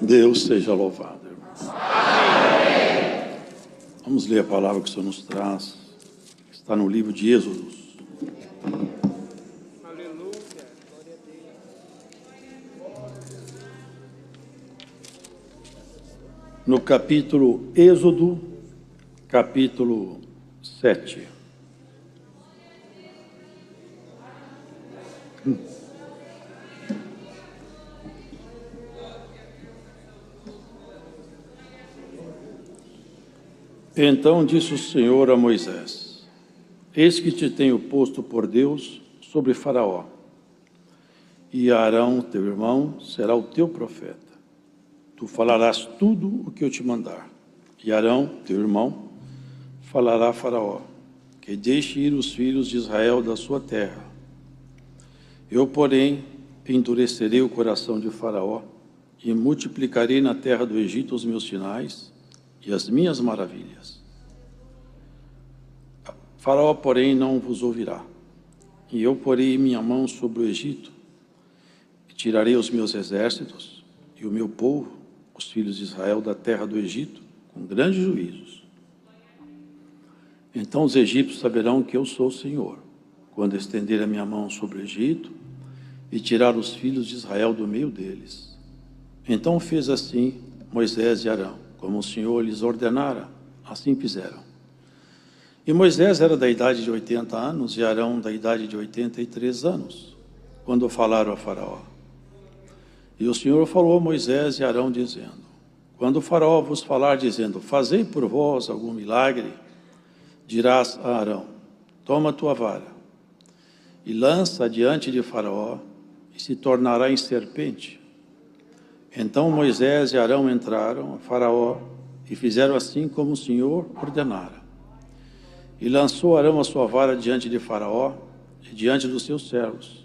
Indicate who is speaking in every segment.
Speaker 1: Deus seja louvado, irmãos. Vamos ler a palavra que o Senhor nos traz. Está no livro de Êxodo. No capítulo Êxodo, capítulo 7. Então disse o Senhor a Moisés: Eis que te tenho posto por Deus sobre Faraó, e Arão, teu irmão, será o teu profeta. Tu falarás tudo o que eu te mandar. E Arão, teu irmão, falará a Faraó, que deixe ir os filhos de Israel da sua terra. Eu, porém, endurecerei o coração de Faraó, e multiplicarei na terra do Egito os meus sinais e as minhas maravilhas. Faraó, porém, não vos ouvirá. E eu porei minha mão sobre o Egito, e tirarei os meus exércitos e o meu povo, os filhos de Israel, da terra do Egito, com grandes juízos. Então os egípcios saberão que eu sou o Senhor, quando estender a minha mão sobre o Egito e tirar os filhos de Israel do meio deles. Então fez assim Moisés e Arão, como o Senhor lhes ordenara, assim fizeram. E Moisés era da idade de 80 anos e Arão da idade de 83 anos, quando falaram a Faraó. E o Senhor falou a Moisés e Arão, dizendo: Quando o Faraó vos falar, dizendo: Fazei por vós algum milagre, dirás a Arão: Toma a tua vara, e lança diante de Faraó, e se tornará em serpente. Então Moisés e Arão entraram a Faraó, e fizeram assim como o Senhor ordenara. E lançou Arão a sua vara diante de Faraó, e diante dos seus servos,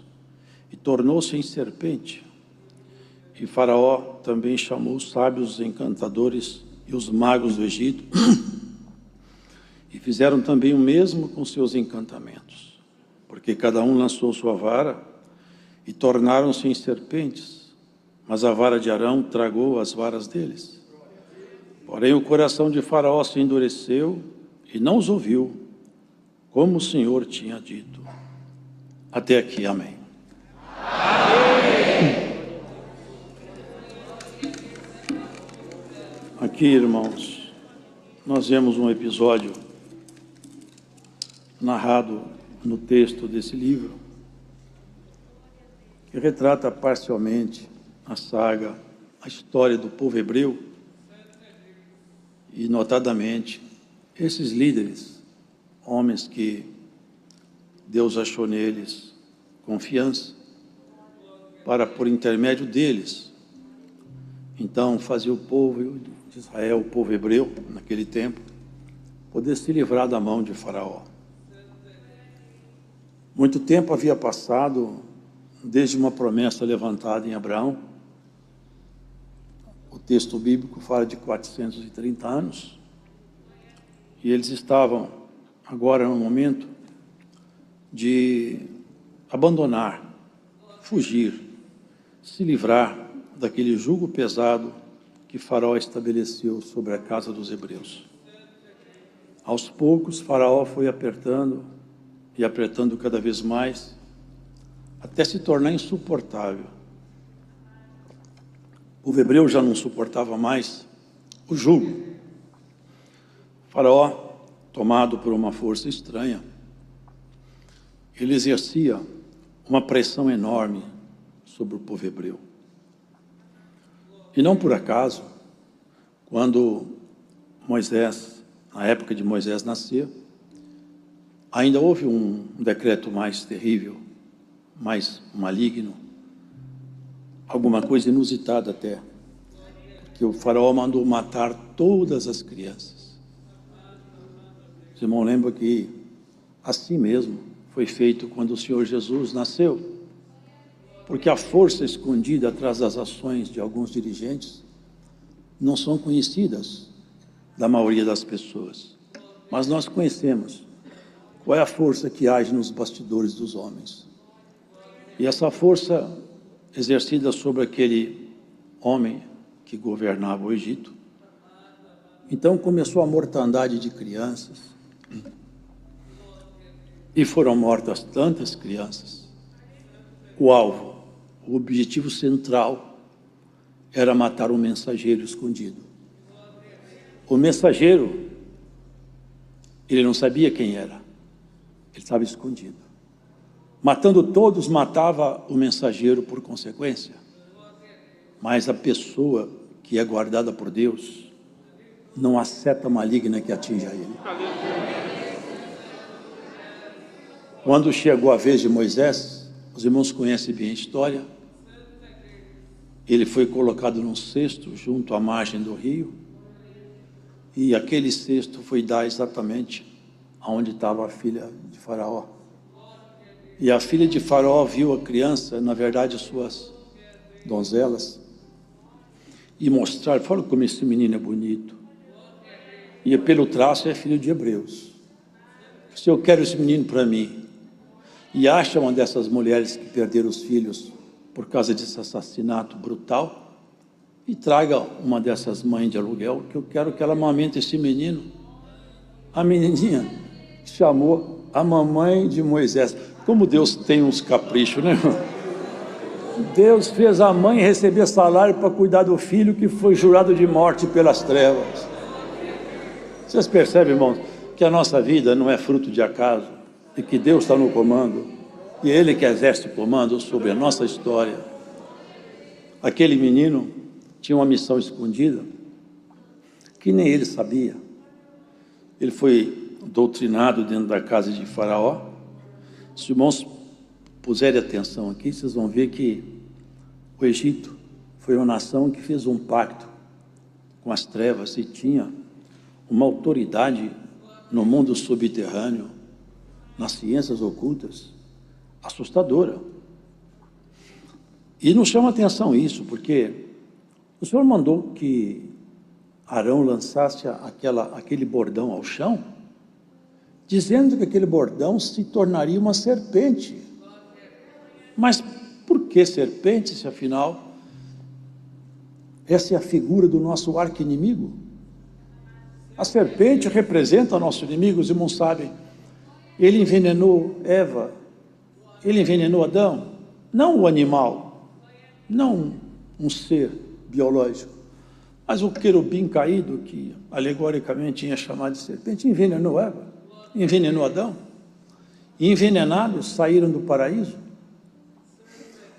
Speaker 1: e tornou-se em serpente. E Faraó também chamou os sábios, os encantadores e os magos do Egito, e fizeram também o mesmo com seus encantamentos, porque cada um lançou sua vara, e tornaram-se em serpentes, mas a vara de Arão tragou as varas deles. Porém o coração de Faraó se endureceu, e não os ouviu, como o Senhor tinha dito. Até aqui, amém. Aqui, irmãos, nós vemos um episódio narrado no texto desse livro, que retrata parcialmente a saga, a história do povo hebreu, e notadamente esses líderes, homens que Deus achou neles confiança, para, por intermédio deles, então fazer o povo de Israel, o povo hebreu, naquele tempo, poder se livrar da mão de Faraó. Muito tempo havia passado desde uma promessa levantada em Abraão. O texto bíblico fala de 430 anos, e eles estavam agora no momento de abandonar, fugir, se livrar daquele jugo pesado que Faraó estabeleceu sobre a casa dos hebreus. Aos poucos, Faraó foi apertando e apertando cada vez mais, até se tornar insuportável. O povo hebreu já não suportava mais o jugo. Faraó, tomado por uma força estranha, ele exercia uma pressão enorme sobre o povo hebreu. E não por acaso, quando Moisés, na época de Moisés nascer, ainda houve um decreto mais terrível, mais maligno, alguma coisa inusitada até, porque o faraó mandou matar todas as crianças. Os irmãos lembram que assim mesmo foi feito quando o Senhor Jesus nasceu, porque a força escondida atrás das ações de alguns dirigentes não são conhecidas da maioria das pessoas, mas nós conhecemos qual é a força que age nos bastidores dos homens. E essa força exercida sobre aquele homem que que governava o Egito. Então começou a mortandade de crianças, e foram mortas tantas crianças. O alvo, o objetivo central, era matar um mensageiro escondido. O mensageiro, ele não sabia quem era, ele estava escondido. Matando todos, matava o mensageiro por consequência. Mas a pessoa que é guardada por Deus, não há seta maligna que atinja ele. Quando chegou a vez de Moisés, os irmãos conhecem bem a história, ele foi colocado num cesto junto à margem do rio, e aquele cesto foi dar exatamente aonde estava a filha de Faraó. E a filha de Faraó viu a criança, na verdade suas donzelas, e mostrar, fala como esse menino é bonito. E pelo traço é filho de hebreus. Se eu quero esse menino para mim, e acha uma dessas mulheres que perderam os filhos por causa desse assassinato brutal, e traga uma dessas mães de aluguel, que eu quero que ela amamente esse menino. A menininha chamou a mamãe de Moisés. Como Deus tem uns caprichos, né? Deus fez a mãe receber salário para cuidar do filho que foi jurado de morte pelas trevas. Vocês percebem, irmãos, que a nossa vida não é fruto de acaso, e que Deus está no comando, e é Ele que exerce o comando sobre a nossa história. Aquele menino tinha uma missão escondida, que nem ele sabia. Ele foi doutrinado dentro da casa de Faraó. Se os irmãos puserem atenção aqui, vocês vão ver que o Egito foi uma nação que fez um pacto com as trevas e tinha uma autoridade no mundo subterrâneo, nas ciências ocultas, assustadora. E nos chama atenção isso, porque o Senhor mandou que Arão lançasse aquele bordão ao chão, dizendo que aquele bordão se tornaria uma serpente. Mas por que serpente, se afinal essa é a figura do nosso arqui-inimigo? A serpente representa o nosso inimigo, os irmãos sabem. Ele envenenou Eva, ele envenenou Adão, não o animal, não um ser biológico, mas o querubim caído, que alegoricamente tinha chamado de serpente, envenenou Eva, envenenou Adão, e envenenados saíram do paraíso.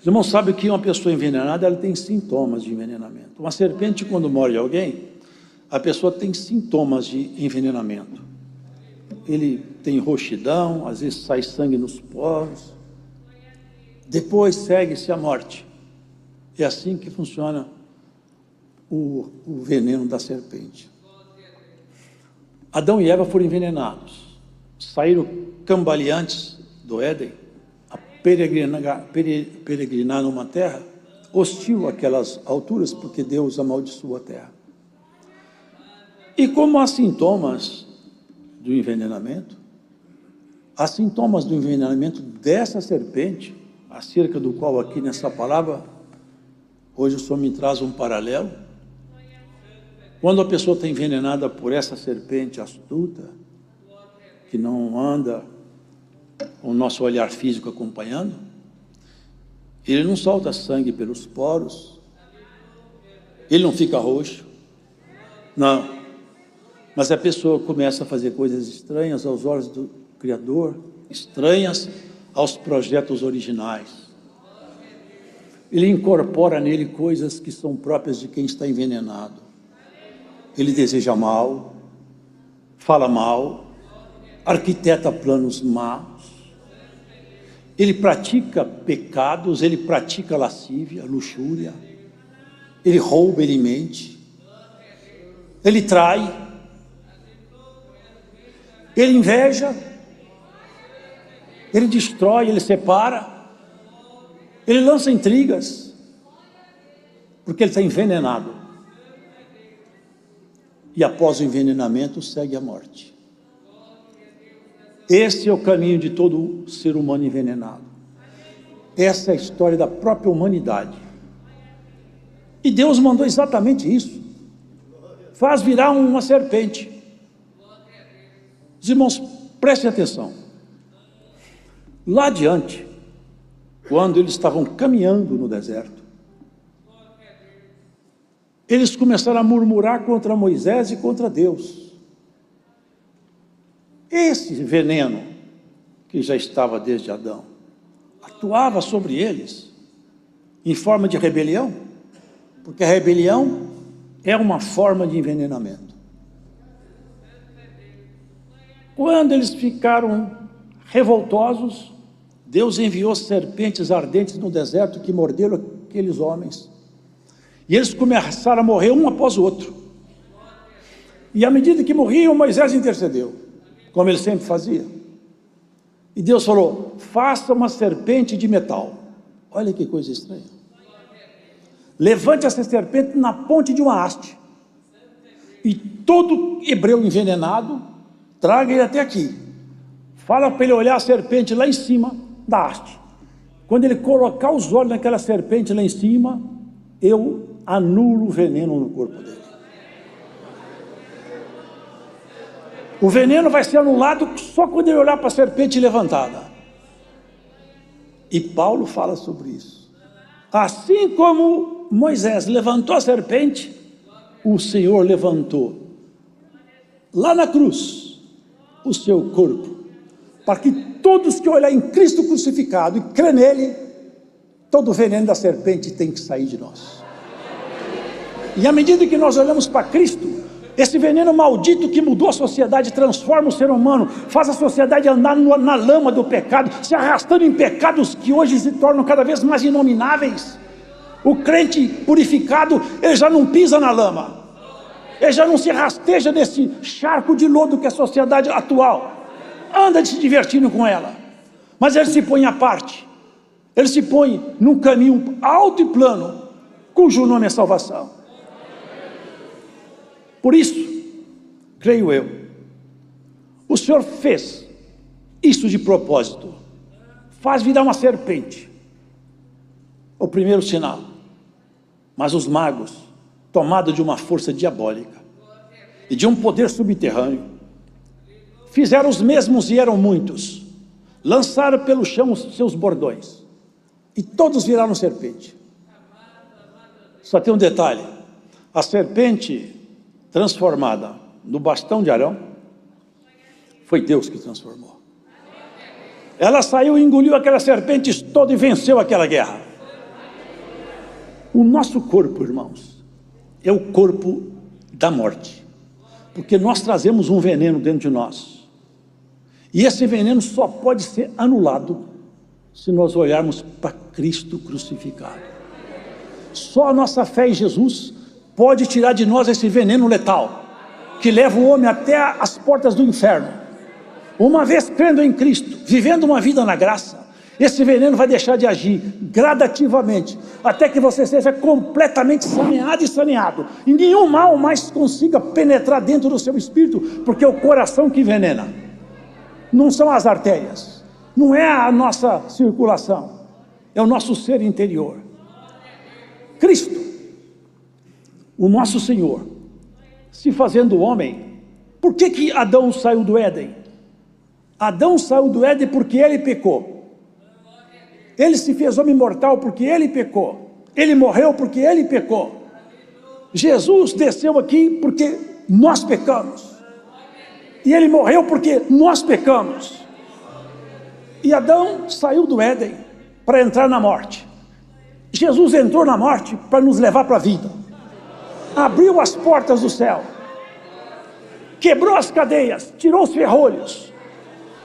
Speaker 1: Os irmãos sabem que uma pessoa envenenada, ela tem sintomas de envenenamento. Uma serpente, quando morde alguém, a pessoa tem sintomas de envenenamento. Ele tem roxidão, às vezes sai sangue nos poros, depois segue-se a morte. É assim que funciona o veneno da serpente. Adão e Eva foram envenenados, saíram cambaleantes do Éden, a peregrinar numa terra hostil àquelas alturas, porque Deus amaldiçoou a terra. E como há sintomas do envenenamento, há sintomas do envenenamento dessa serpente, acerca do qual aqui nessa palavra, hoje o Senhor me traz um paralelo. Quando a pessoa está envenenada por essa serpente astuta, que não anda com o nosso olhar físico acompanhando, ele não solta sangue pelos poros, ele não fica roxo, não. Mas a pessoa começa a fazer coisas estranhas aos olhos do Criador, estranhas aos projetos originais. Ele incorpora nele coisas que são próprias de quem está envenenado. Ele deseja mal, fala mal, arquiteta planos maus, ele pratica pecados, ele pratica lascívia, luxúria, ele rouba, ele mente, ele trai, ele inveja, ele destrói, ele separa, ele lança intrigas, porque ele está envenenado. E após o envenenamento segue a morte. Esse é o caminho de todo ser humano envenenado. Essa é a história da própria humanidade. E Deus mandou exatamente isso. Faz virar uma serpente. Os irmãos, prestem atenção. Lá adiante, quando eles estavam caminhando no deserto, eles começaram a murmurar contra Moisés e contra Deus. Esse veneno, que já estava desde Adão, atuava sobre eles em forma de rebelião, porque a rebelião é uma forma de envenenamento. Quando eles ficaram revoltosos, Deus enviou serpentes ardentes no deserto que morderam aqueles homens. E eles começaram a morrer um após o outro. E à medida que morriam, Moisés intercedeu, como ele sempre fazia. E Deus falou: faça uma serpente de metal. Olha que coisa estranha. Levante essa serpente na ponte de uma haste. E todo hebreu envenenado, traga ele até aqui. Fala para ele olhar a serpente lá em cima da haste. Quando ele colocar os olhos naquela serpente lá em cima, eu anulo o veneno no corpo dele. O veneno vai ser anulado só quando ele olhar para a serpente levantada. E Paulo fala sobre isso. Assim como Moisés levantou a serpente, o Senhor levantou lá na cruz o seu corpo, para que todos que olharem em Cristo crucificado e crê nele, todo o veneno da serpente tem que sair de nós. E à medida que nós olhamos para Cristo, esse veneno maldito que mudou a sociedade, transforma o ser humano, faz a sociedade andar na lama do pecado, se arrastando em pecados que hoje se tornam cada vez mais inomináveis. O crente purificado, ele já não pisa na lama, ele já não se rasteja nesse charco de lodo que é a sociedade atual, anda se divertindo com ela, mas ele se põe à parte, ele se põe num caminho alto e plano, cujo nome é salvação. Por isso, creio eu, o Senhor fez isso de propósito, faz virar uma serpente, o primeiro sinal. Mas os magos, tomados de uma força diabólica e de um poder subterrâneo, fizeram os mesmos e eram muitos, lançaram pelo chão os seus bordões e todos viraram serpente. Só tem um detalhe: a serpente transformada no bastão de Arão, foi Deus que transformou. Ela saiu e engoliu aquelas serpentes todas e venceu aquela guerra. O nosso corpo, irmãos, é o corpo da morte, porque nós trazemos um veneno dentro de nós, e esse veneno só pode ser anulado se nós olharmos para Cristo crucificado. Só a nossa fé em Jesus pode tirar de nós esse veneno letal, que leva o homem até as portas do inferno. Uma vez crendo em Cristo, vivendo uma vida na graça, esse veneno vai deixar de agir gradativamente, até que você seja completamente saneado e saneado, e nenhum mal mais consiga penetrar dentro do seu espírito, porque é o coração que envenena, não são as artérias, não é a nossa circulação, é o nosso ser interior. Cristo, o nosso Senhor, se fazendo homem. Por que Adão saiu do Éden? Adão saiu do Éden porque ele pecou. Ele se fez homem mortal porque ele pecou. Ele morreu porque ele pecou. Jesus desceu aqui porque nós pecamos. E ele morreu porque nós pecamos. E Adão saiu do Éden para entrar na morte. Jesus entrou na morte para nos levar para a vida. Abriu as portas do céu, quebrou as cadeias, tirou os ferrolhos.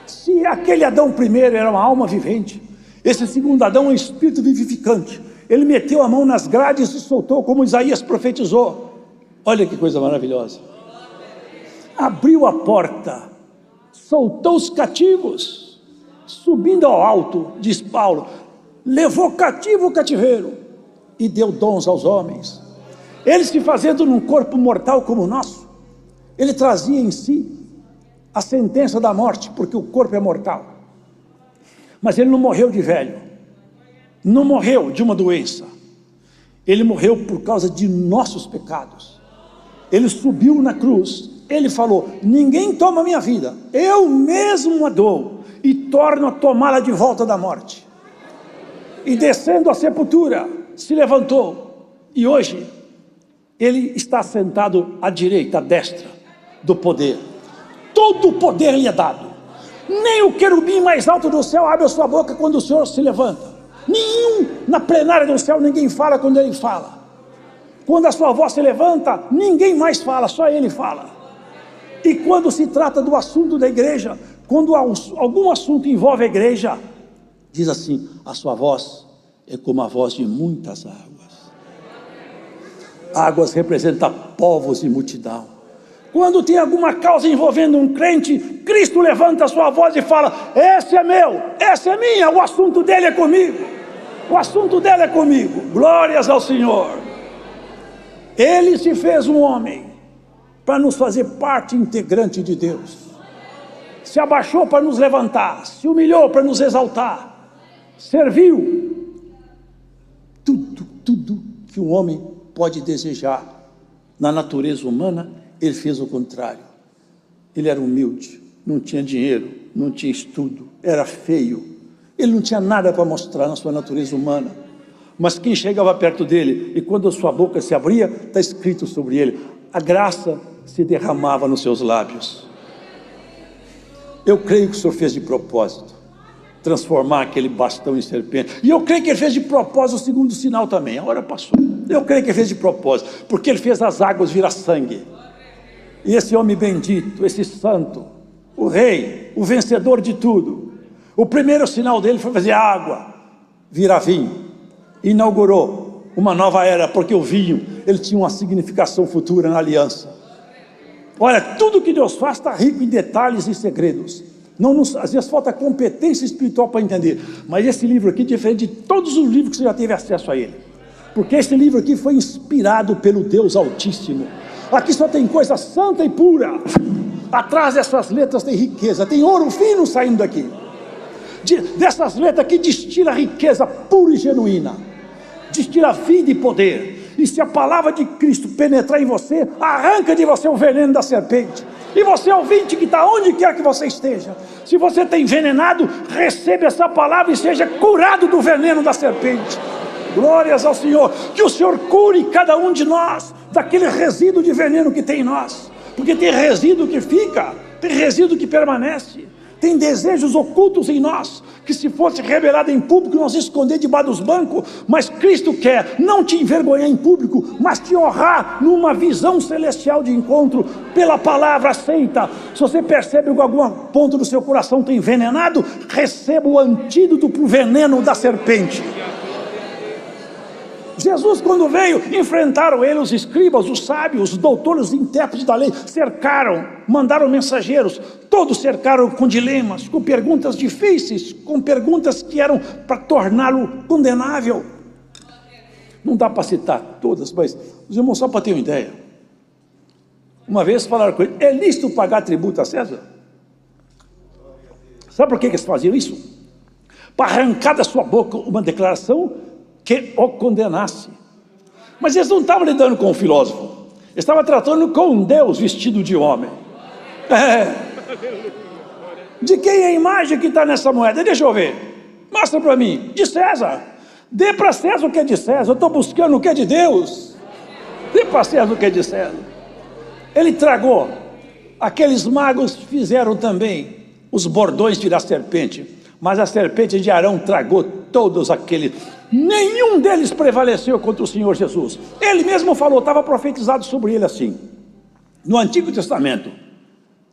Speaker 1: Se aquele Adão primeiro era uma alma vivente, esse segundo Adão é um espírito vivificante. Ele meteu a mão nas grades e soltou, como Isaías profetizou. Olha que coisa maravilhosa. Abriu a porta, soltou os cativos, subindo ao alto, diz Paulo, levou cativo o cativeiro e deu dons aos homens. Ele, se fazendo num corpo mortal como o nosso, ele trazia em si a sentença da morte, porque o corpo é mortal. Mas ele não morreu de velho, não morreu de uma doença.
Speaker 2: Ele morreu por causa de nossos pecados. Ele subiu na cruz. Ele falou: ninguém toma a minha vida, eu mesmo a dou e torno a tomá-la de volta da morte. E descendo à sepultura, se levantou. E hoje, ele está sentado à direita, à destra do poder. Todo o poder lhe é dado. Nem o querubim mais alto do céu abre a sua boca quando o Senhor se levanta. Nenhum na plenária do céu, ninguém fala quando ele fala. Quando a sua voz se levanta, ninguém mais fala, só ele fala. E quando se trata do assunto da igreja, quando algum assunto envolve a igreja, diz assim: a sua voz é como a voz de muitas águas. Águas representa povos e multidão. Quando tem alguma causa envolvendo um crente, Cristo levanta a sua voz e fala: esse é meu, essa é minha, o assunto dele é comigo. O assunto dela é comigo. Glórias ao Senhor. Ele se fez um homem para nos fazer parte integrante de Deus. Se abaixou para nos levantar, se humilhou para nos exaltar, serviu. Tudo que um homem pode desejar na natureza humana, ele fez o contrário. Ele era humilde, não tinha dinheiro, não tinha estudo, era feio. Ele não tinha nada para mostrar na sua natureza humana. Mas quem chegava perto dele, e quando a sua boca se abria, está escrito sobre ele: a graça se derramava nos seus lábios. Eu creio que o Senhor fez de propósito transformar aquele bastão em serpente. E eu creio que ele fez de propósito o segundo sinal também. A hora passou. Eu creio que ele fez de propósito, porque ele fez as águas virar sangue. E esse homem bendito, esse santo, o rei, o vencedor de tudo, o primeiro sinal dele foi fazer água virar vinho. Inaugurou uma nova era, porque o vinho, ele tinha uma significação futura na aliança. Olha, tudo que Deus faz está rico em detalhes e segredos. Às vezes falta competência espiritual para entender. Mas esse livro aqui é diferente de todos os livros que você já teve acesso a ele. Porque esse livro aqui foi inspirado pelo Deus Altíssimo. Aqui só tem coisa santa e pura. Atrás dessas letras tem riqueza, tem ouro fino saindo daqui. Dessas letras aqui destila riqueza pura e genuína. Destila vida e poder. E se a palavra de Cristo penetrar em você, arranca de você o veneno da serpente. E você, ouvinte, que está onde quer que você esteja, se você está envenenado, receba essa palavra e seja curado do veneno da serpente. Glórias ao Senhor. Que o Senhor cure cada um de nós daquele resíduo de veneno que tem em nós. Porque tem resíduo que fica, tem resíduo que permanece, tem desejos ocultos em nós, que se fosse revelado em público, nós esconder debaixo dos bancos. Mas Cristo quer não te envergonhar em público, mas te honrar numa visão celestial de encontro, pela palavra aceita. Se você percebe que algum ponto do seu coração está envenenado, receba o antídoto para o veneno da serpente. Jesus, quando veio, enfrentaram ele os escribas, os sábios, os doutores, os intérpretes da lei, cercaram, mandaram mensageiros, todos cercaram com dilemas, com perguntas difíceis, com perguntas que eram para torná-lo condenável. Não dá para citar todas, mas os irmãos, só para ter uma ideia. Uma vez falaram com ele: é lícito pagar tributo a César? Sabe por que eles faziam isso? Para arrancar da sua boca uma declaração que o condenasse. Mas eles não estavam lidando com um filósofo, eles estavam tratando com um Deus vestido de homem. De quem é a imagem que está nessa moeda? Deixa eu ver, mostra para mim. De César. Dê para César o que é de César. Eu estou buscando o que é de Deus. Dê para César o que é de César. Ele tragou. Aqueles magos fizeram também os bordões virar serpente, mas a serpente de Arão tragou todos aqueles. Nenhum deles prevaleceu contra o Senhor Jesus. Ele mesmo falou, estava profetizado sobre ele assim. No Antigo Testamento,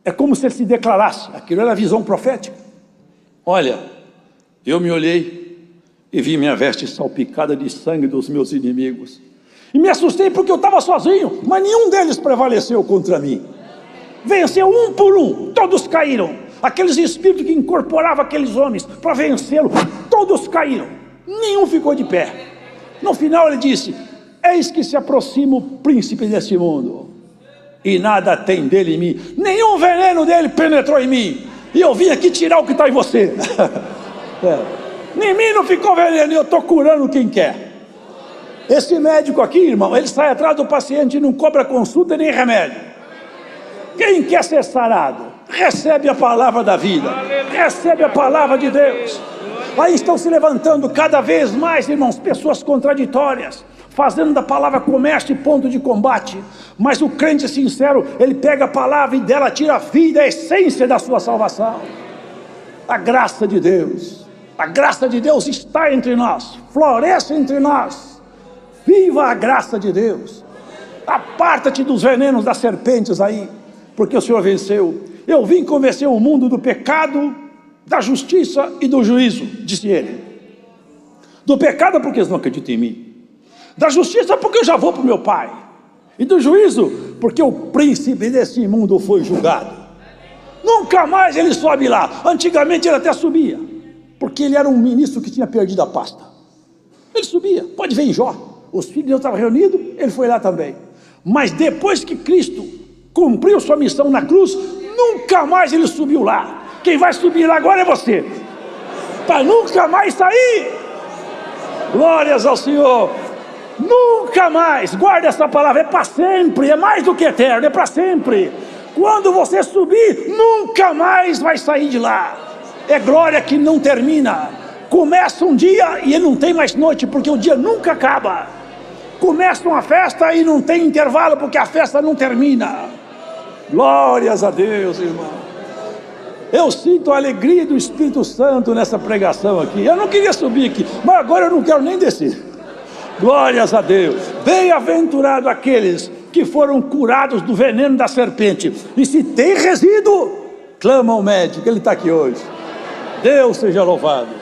Speaker 2: é como se ele se declarasse, aquilo era a visão profética. Olha, eu me olhei e vi minha veste salpicada de sangue dos meus inimigos. E me assustei porque eu estava sozinho, mas nenhum deles prevaleceu contra mim. Venceu um por um, todos caíram. Aqueles espíritos que incorporavam aqueles homens para vencê-lo, todos caíram. Nenhum ficou de pé. No final ele disse: eis que se aproxima o príncipe desse mundo, e nada tem dele em mim, nenhum veneno dele penetrou em mim, e eu vim aqui tirar o que está em você. Em mim não ficou veneno, eu estou curando quem quer. Esse médico aqui, irmão, ele sai atrás do paciente e não cobra consulta nem remédio. Quem quer ser sarado, recebe a palavra da vida, recebe a palavra de Deus. Aí estão se levantando cada vez mais, irmãos, pessoas contraditórias, fazendo da palavra comércio e ponto de combate. Mas o crente sincero, ele pega a palavra e dela tira a vida, a essência da sua salvação. A graça de Deus está entre nós, floresce entre nós. Viva a graça de Deus. Aparta-te dos venenos das serpentes aí, porque o Senhor venceu. Eu vim convencer o mundo do pecado, da justiça e do juízo, disse ele. Do pecado porque eles não acreditam em mim. Da justiça porque eu já vou para o meu Pai. E do juízo porque o príncipe desse mundo foi julgado. Nunca mais ele sobe lá. Antigamente ele até subia, porque ele era um ministro que tinha perdido a pasta. Ele subia, pode ver em Jó. Os filhos de Deus estavam reunidos, ele foi lá também. Mas depois que Cristo cumpriu sua missão na cruz, nunca mais ele subiu lá. Quem vai subir lá agora é você, para nunca mais sair. Glórias ao Senhor. Nunca mais, guarda essa palavra, é para sempre, é mais do que eterno, é para sempre. Quando você subir, nunca mais vai sair de lá. É glória que não termina. Começa um dia e ele não tem mais noite, porque o dia nunca acaba. Começa uma festa e não tem intervalo, porque a festa não termina. Glórias a Deus, irmão. Eu sinto a alegria do Espírito Santo nessa pregação aqui. Eu não queria subir aqui, mas agora eu não quero nem descer. Glórias a Deus. Bem-aventurado aqueles que foram curados do veneno da serpente. E se tem resíduo, clama ao médico, ele está aqui hoje. Deus seja louvado.